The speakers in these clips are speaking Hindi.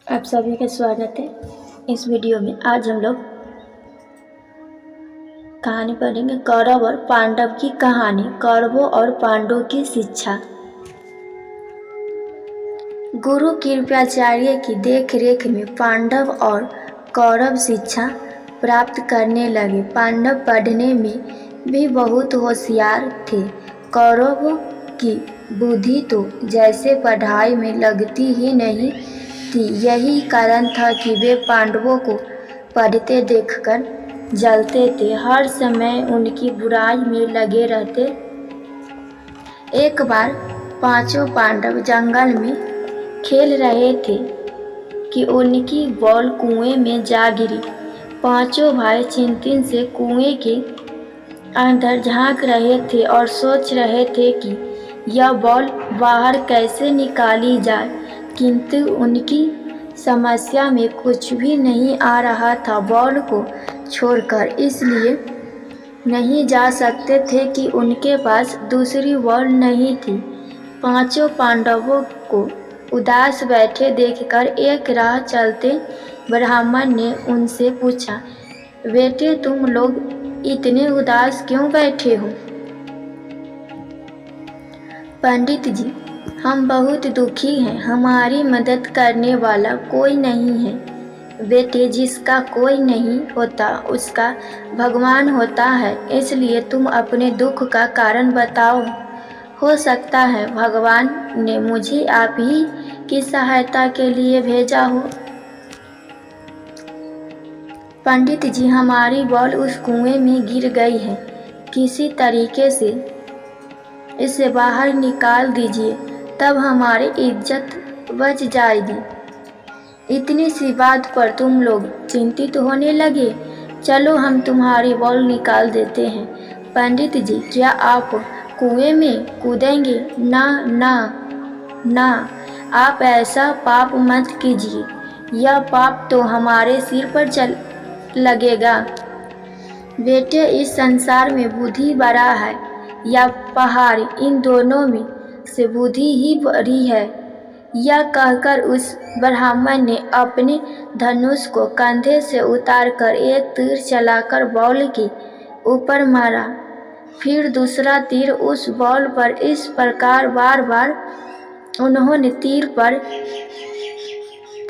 आप सभी का स्वागत है इस वीडियो में। आज हम लोग कहानी पढ़ेंगे कौरव और पांडव की कहानी। कौरवों और पांडवों की शिक्षा। गुरु कृपाचार्य की देखरेख में पांडव और कौरव शिक्षा प्राप्त करने लगे। पांडव पढ़ने में भी बहुत होशियार थे। कौरवों की बुद्धि तो जैसे पढ़ाई में लगती ही नहीं थी। यही कारण था कि वे पांडवों को पढ़ते देखकर जलते थे, हर समय उनकी बुराई में लगे रहते। एक बार पांचों पांडव जंगल में खेल रहे थे कि उनकी बॉल कुएं में जा गिरी। पांचों भाई चिंतित से कुएं के अंदर झांक रहे थे और सोच रहे थे कि यह बॉल बाहर कैसे निकाली जाए, किंतु उनकी समस्या में कुछ भी नहीं आ रहा था। बॉल को छोड़कर इसलिए नहीं जा सकते थे कि उनके पास दूसरी बॉल नहीं थी। पांचों पांडवों को उदास बैठे देखकर एक राह चलते ब्राह्मण ने उनसे पूछा, बेटे तुम लोग इतने उदास क्यों बैठे हो? पंडित जी, हम बहुत दुखी हैं, हमारी मदद करने वाला कोई नहीं है। बेटे, जिसका कोई नहीं होता उसका भगवान होता है, इसलिए तुम अपने दुख का कारण बताओ। हो सकता है भगवान ने मुझे आप ही की सहायता के लिए भेजा हो। पंडित जी, हमारी बॉल उस कुएं में गिर गई है, किसी तरीके से इसे बाहर निकाल दीजिए, तब हमारी इज्जत बच जाएगी। इतनी सी बात पर तुम लोग चिंतित होने लगे। चलो हम तुम्हारी बॉल निकाल देते हैं। पंडित जी, क्या आप कुएं में कूदेंगे? ना ना ना, आप ऐसा पाप मत कीजिए, यह पाप तो हमारे सिर पर चल लगेगा। बेटे, इस संसार में बुद्धि बड़ा है या पहाड़, इन दोनों में से बुद्धि ही बड़ी है। यह कहकर उस ब्राह्मण ने अपने धनुष को कंधे से उतारकर एक तीर चलाकर बॉल के ऊपर मारा। फिर दूसरा तीर उस बॉल पर। इस प्रकार बार बार उन्होंने तीर पर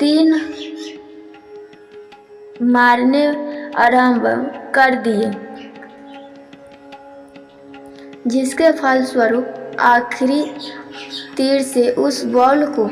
3 मारने आरंभ कर दिए, जिसके फलस्वरूप आखिरी तीर से उस बॉल को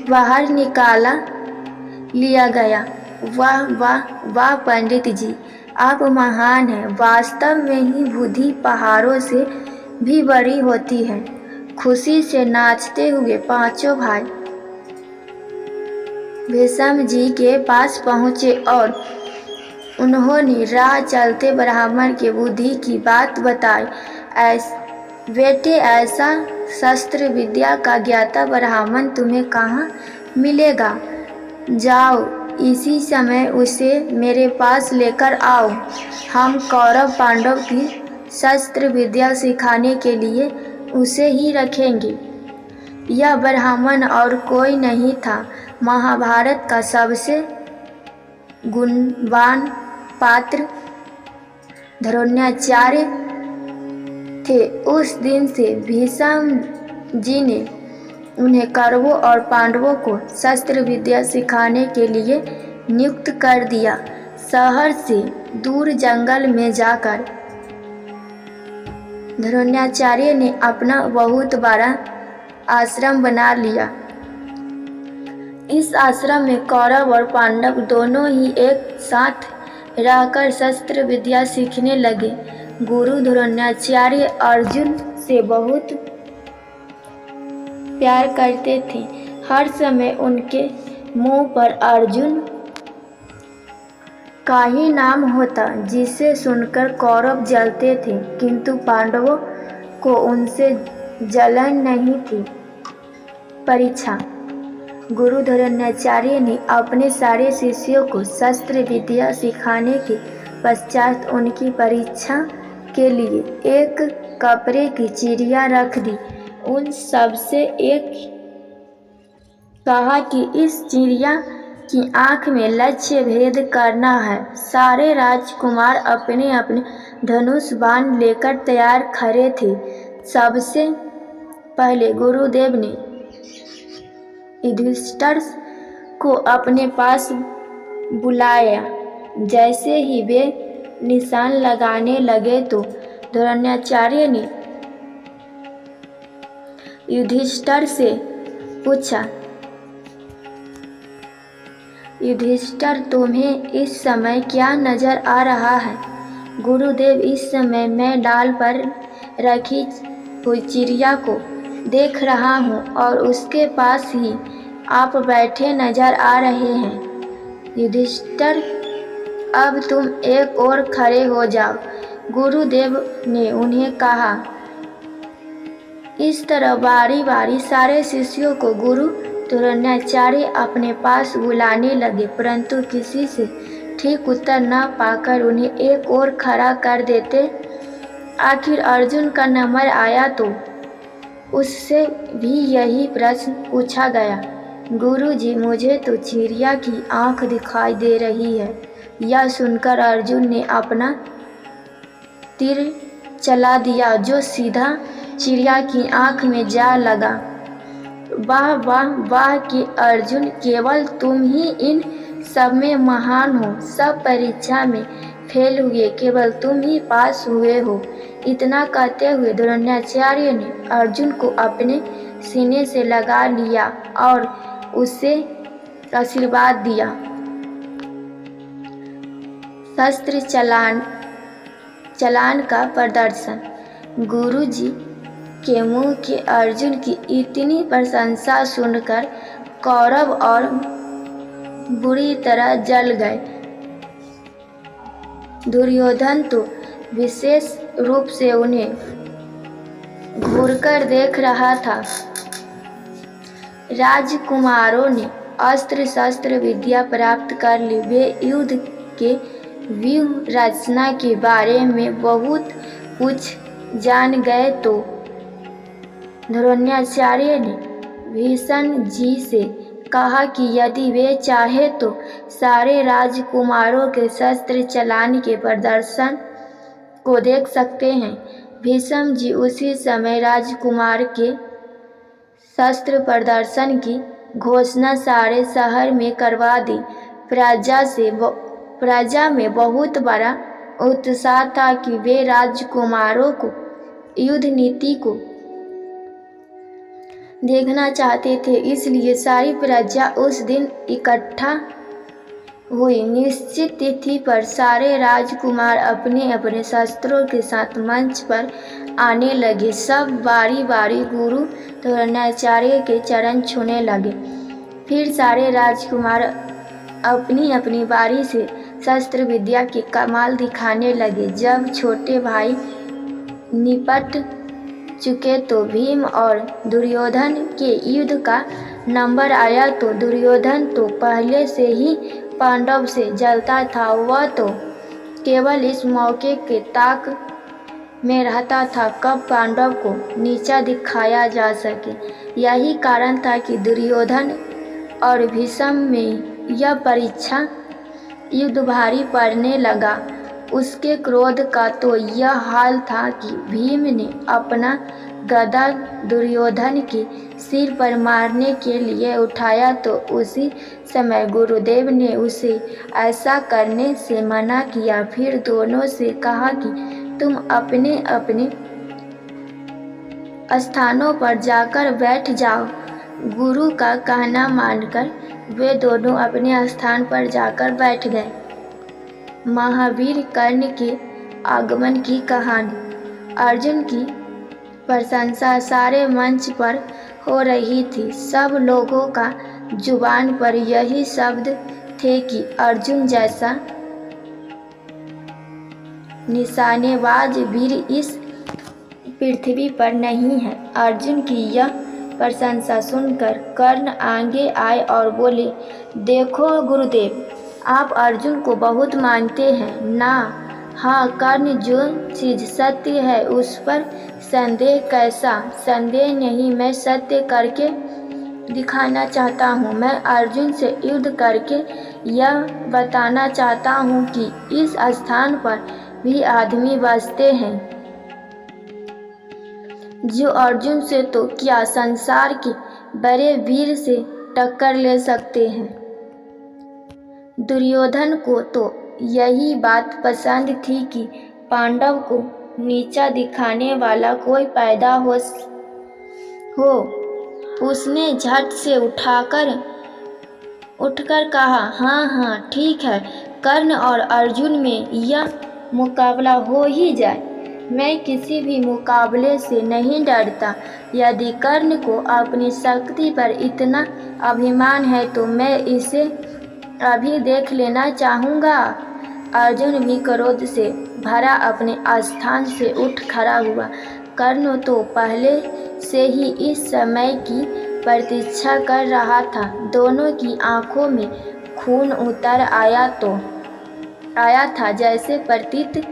बाहर निकाला लिया गया। वाह वाह वाह पंडित जी, आप महान हैं। वास्तव में ही बुद्धि पहाड़ों से भी बड़ी होती है। खुशी से नाचते हुए पांचों भाई भीष्म जी के पास पहुँचे और उन्होंने राह चलते ब्राह्मण के बुद्धि की बात बताई। बेटे, ऐसा शस्त्र विद्या का ज्ञाता ब्राह्मण तुम्हें कहाँ मिलेगा? जाओ इसी समय उसे मेरे पास लेकर आओ। हम कौरव पांडव की शस्त्र विद्या सिखाने के लिए उसे ही रखेंगे। यह ब्राह्मण और कोई नहीं था, महाभारत का सबसे गुणवान पात्र द्रोणाचार्य थे। उस दिन से भीष्म जी ने उन्हें कौरवों और पांडवों को शस्त्र विद्या सिखाने के लिए नियुक्त कर दिया। शहर से दूर जंगल में जाकर द्रोणाचार्य ने अपना बहुत बड़ा आश्रम बना लिया। इस आश्रम में कौरव और पांडव दोनों ही एक साथ रहकर शस्त्र विद्या सीखने लगे। गुरु द्रोणाचार्य अर्जुन से बहुत प्यार करते थे। हर समय उनके मुंह पर अर्जुन का ही नाम होता, जिसे सुनकर कौरव जलते थे, किंतु पांडवों को उनसे जलन नहीं थी। परीक्षा। गुरु द्रोणाचार्य ने अपने सारे शिष्यों को शस्त्र विद्या सिखाने के पश्चात उनकी परीक्षा के लिए एक कपड़े की चिड़िया रख दी। उन सबसे एक कहा कि इस चिड़िया की आंख में लक्ष्य भेद करना है। सारे राजकुमार अपने अपने धनुष बाण लेकर तैयार खड़े थे। सबसे पहले गुरुदेव ने युधिष्ठिर को अपने पास बुलाया। जैसे ही वे निशान लगाने लगे तो द्रोणाचार्य ने युधिष्ठिर से पूछा, युधिष्ठिर, तुम्हें इस समय क्या नजर आ रहा है? गुरुदेव, इस समय मैं डाल पर रखी हुई चिड़िया को देख रहा हूँ और उसके पास ही आप बैठे नजर आ रहे हैं। युधिष्ठिर, अब तुम एक और खड़े हो जाओ, गुरुदेव ने उन्हें कहा। इस तरह बारी बारी सारे शिष्यों को गुरु द्रोणाचार्य अपने पास बुलाने लगे, परंतु किसी से ठीक उत्तर न पाकर उन्हें एक और खड़ा कर देते। आखिर अर्जुन का नंबर आया तो उससे भी यही प्रश्न पूछा गया। गुरुजी, मुझे तो चिड़िया की आंख दिखाई दे रही है। यह सुनकर अर्जुन ने अपना तीर चला दिया, जो सीधा चिड़िया की आंख में जा लगा। वाह वाह वाह कि अर्जुन, केवल तुम ही इन सब में महान हो। सब परीक्षा में फेल हुए, केवल तुम ही पास हुए हो। इतना कहते हुए द्रोणाचार्य ने अर्जुन को अपने सीने से लगा लिया और उसे आशीर्वाद दिया। शस्त्र चलान का प्रदर्शन। गुरुजी के मुंह के अर्जुन की इतनी प्रशंसा सुनकर कौरव और बुरी तरह जल गए। दुर्योधन तो विशेष रूप से उन्हें घूरकर देख रहा था। राजकुमारों ने अस्त्र शस्त्र विद्या प्राप्त कर ली। वे युद्ध के व्यूह रचना के बारे में बहुत कुछ जान गए तो द्रोणाचार्य ने भीष्म जी से कहा कि यदि वे चाहे तो सारे राजकुमारों के शस्त्र चलान के प्रदर्शन को देख सकते हैं। भीष्म जी उसी समय राजकुमार के शस्त्र प्रदर्शन की घोषणा सारे शहर में करवा दी। प्रजा में बहुत बड़ा उत्साह था कि वे राजकुमारों को युद्ध नीति को देखना चाहते थे, इसलिए सारी प्रजा उस दिन इकट्ठा हुई। निश्चित तिथि पर सारे राजकुमार अपने अपने शस्त्रों के साथ मंच पर आने लगे। सब बारी बारी गुरु द्रोणाचार्य के चरण छूने लगे। फिर सारे राजकुमार अपनी अपनी बारी से शस्त्र विद्या के कमाल दिखाने लगे। जब छोटे भाई निपट चुके तो भीम और दुर्योधन के युद्ध का नंबर आया तो दुर्योधन तो पहले से ही पांडव से जलता था। वह तो केवल इस मौके के ताक में रहता था कब पांडव को नीचा दिखाया जा सके। यही कारण था कि दुर्योधन और भीष्म में यह परीक्षा युद्ध भारी पड़ने लगा। उसके क्रोध का तो यह हाल था कि भीम ने अपना गदा दुर्योधन के सिर पर मारने के लिए उठाया तो उसी समय गुरुदेव ने उसे ऐसा करने से मना किया। फिर दोनों से कहा कि तुम अपने अपने स्थानों पर जाकर बैठ जाओ। गुरु का कहना मानकर वे दोनों अपने स्थान पर जाकर बैठ गए। महावीर कर्ण के आगमन की कहानी। अर्जुन की प्रशंसा सारे मंच पर हो रही थी। सब लोगों का जुबान पर यही शब्द थे कि अर्जुन जैसा निशानेबाज वीर इस पृथ्वी पर नहीं है। अर्जुन की यह प्रशंसा सुनकर कर्ण आगे आए और बोले, देखो गुरुदेव, आप अर्जुन को बहुत मानते हैं ना? हाँ कर्ण, जो चीज़ सत्य है उस पर संदेह कैसा? संदेह नहीं, मैं सत्य करके दिखाना चाहता हूँ। मैं अर्जुन से युद्ध करके यह बताना चाहता हूँ कि इस स्थान पर भी आदमी बसते हैं जो अर्जुन से तो क्या संसार के बड़े वीर से टक्कर ले सकते हैं। दुर्योधन को तो यही बात पसंद थी कि पांडव को नीचा दिखाने वाला कोई पैदा हो। उसने झट से उठकर कहा, हाँ ठीक है, कर्ण और अर्जुन में यह मुकाबला हो ही जाए। मैं किसी भी मुकाबले से नहीं डरता। यदि कर्ण को अपनी शक्ति पर इतना अभिमान है तो मैं इसे अभी देख लेना चाहूँगा। अर्जुन भी क्रोध से भरा अपने स्थान से उठ खड़ा हुआ। कर्ण तो पहले से ही इस समय की प्रतीक्षा कर रहा था। दोनों की आंखों में खून उतर आया था। जैसे प्रतीत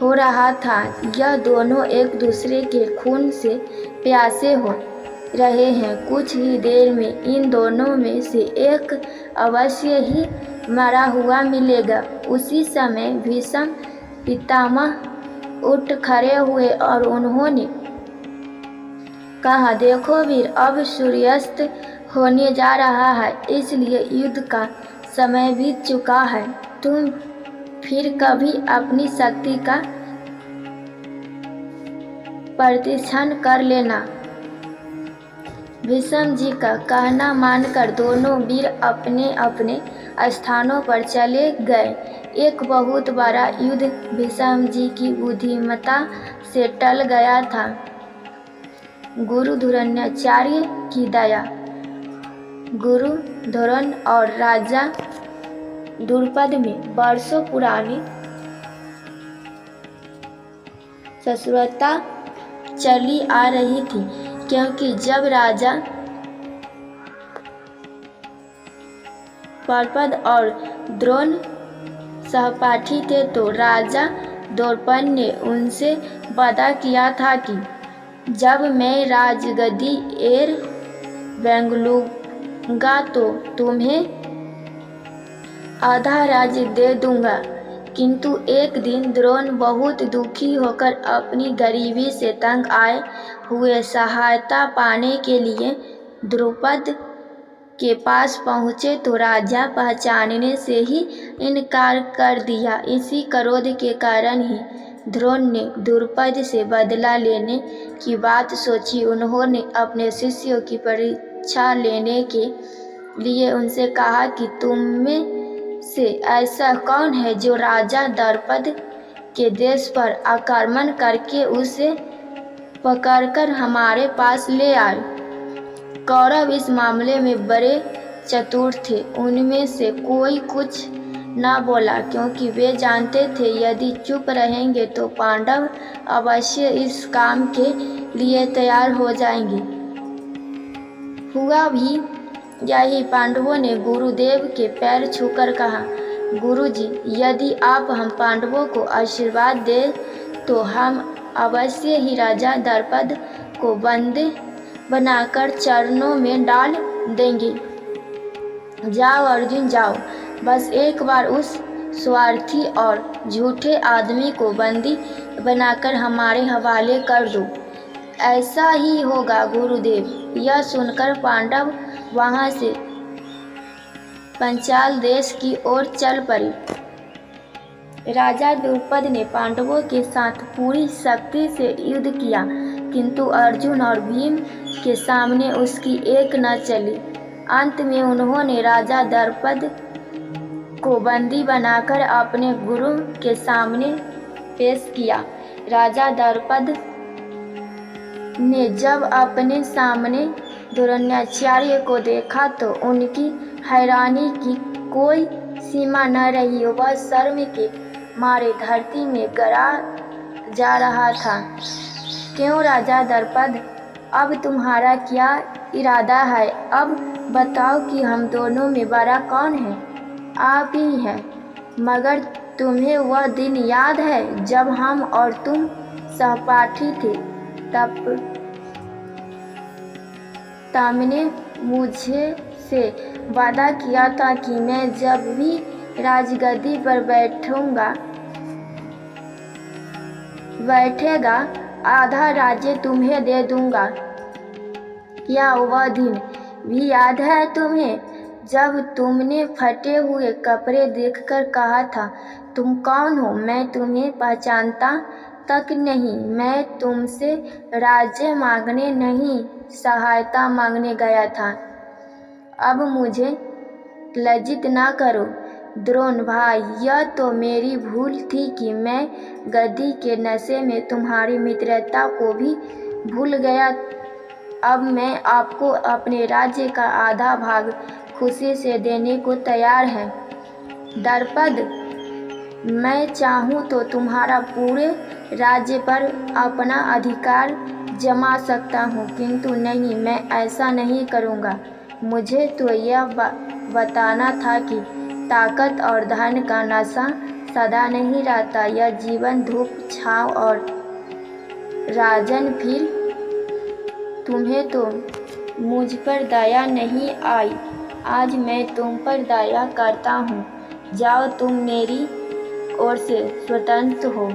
हो रहा था यह दोनों एक दूसरे के खून से प्यासे हो रहे हैं। कुछ ही देर में इन दोनों में से एक अवश्य ही मरा हुआ मिलेगा। उसी समय भीष्म पितामह उठ खड़े हुए और उन्होंने कहा, देखो वीर, अब सूर्यास्त होने जा रहा है, इसलिए युद्ध का समय बीत चुका है। तुम फिर कभी अपनी शक्ति का परीक्षण कर लेना। भीष्म जी का कहना मानकर दोनों वीर अपने अपने स्थानों पर चले गए। एक बहुत बड़ा युद्ध भीष्म जी की बुद्धिमत्ता से टल गया था। गुरु द्रोणाचार्य की दया। गुरु द्रोण और राजा द्रुपद में वर्षों पुरानी शत्रुता चली आ रही थी, क्योंकि जब राजा द्रुपद और द्रोण सहपाठी थे तो राजा द्रुपद ने उनसे वादा किया था कि जब मैं राजगद्दी एर लूंगा तो तुम्हें आधा राज्य दे दूंगा। किंतु एक दिन द्रोण बहुत दुखी होकर अपनी गरीबी से तंग आए हुए सहायता पाने के लिए द्रुपद के पास पहुँचे तो राजा पहचानने से ही इनकार कर दिया। इसी क्रोध के कारण ही द्रोण ने द्रुपद से बदला लेने की बात सोची। उन्होंने अपने शिष्यों की परीक्षा लेने के लिए उनसे कहा कि तुम में से ऐसा कौन है जो राजा द्रुपद के देश पर आक्रमण करके उसे पकड़कर हमारे पास ले आए। कौरव इस मामले में बड़े चतुर थे। उनमें से कोई कुछ न बोला, क्योंकि वे जानते थे यदि चुप रहेंगे तो पांडव अवश्य इस काम के लिए तैयार हो जाएंगे। हुआ भी यही। पांडवों ने गुरुदेव के पैर छूकर कहा, गुरुजी, यदि आप हम पांडवों को आशीर्वाद दें तो हम अवश्य ही राजा द्रुपद को बंदी बनाकर चरणों में डाल देंगे। जाओ अर्जुन जाओ, बस एक बार उस स्वार्थी और झूठे आदमी को बंदी बनाकर हमारे हवाले कर दो। ऐसा ही होगा गुरुदेव। यह सुनकर पांडव वहां से पांचाल देश की ओर चल पड़े। राजा द्रुपद ने पांडवों के साथ पूरी शक्ति से युद्ध किया, किंतु अर्जुन और भीम के सामने उसकी एक न चली। अंत में उन्होंने राजा द्रुपद को बंदी बनाकर अपने गुरु के सामने पेश किया। राजा द्रुपद ने जब अपने सामने द्रोणाचार्य को देखा तो उनकी हैरानी की कोई सीमा न रही। वह शर्म के मारे धरती में गिरा जा रहा था। क्यों राजा द्रुपद, अब तुम्हारा क्या इरादा है? अब बताओ कि हम दोनों में बड़ा कौन है? आप ही हैं। मगर तुम्हें वह दिन याद है जब हम और तुम सहपाठी थे, तब सामने मुझे से वादा किया था कि मैं जब भी राजगद्दी पर बैठेगा आधा राज्य तुम्हें दे दूंगा। क्या वह दिन भी याद है तुम्हें जब तुमने फटे हुए कपड़े देखकर कहा था, तुम कौन हो? मैं तुम्हें पहचानता तक नहीं। मैं तुमसे राज्य मांगने नहीं, सहायता मांगने गया था। अब मुझे लज्जित ना करो द्रोण भाई, यह तो मेरी भूल थी कि मैं गद्दी के नशे में तुम्हारी मित्रता को भी भूल गया। अब मैं आपको अपने राज्य का आधा भाग खुशी से देने को तैयार है। दर्पद, मैं चाहूँ तो तुम्हारा पूरे राज्य पर अपना अधिकार जमा सकता हूँ, किंतु नहीं, मैं ऐसा नहीं करूँगा। मुझे तो यह बताना था कि ताकत और धन का नशा सदा नहीं रहता। यह जीवन धूप छाँव और राजन, फिर तुम्हें तो मुझ पर दया नहीं आई, आज मैं तुम पर दया करता हूँ। जाओ, तुम मेरी ओर से स्वतंत्र हो।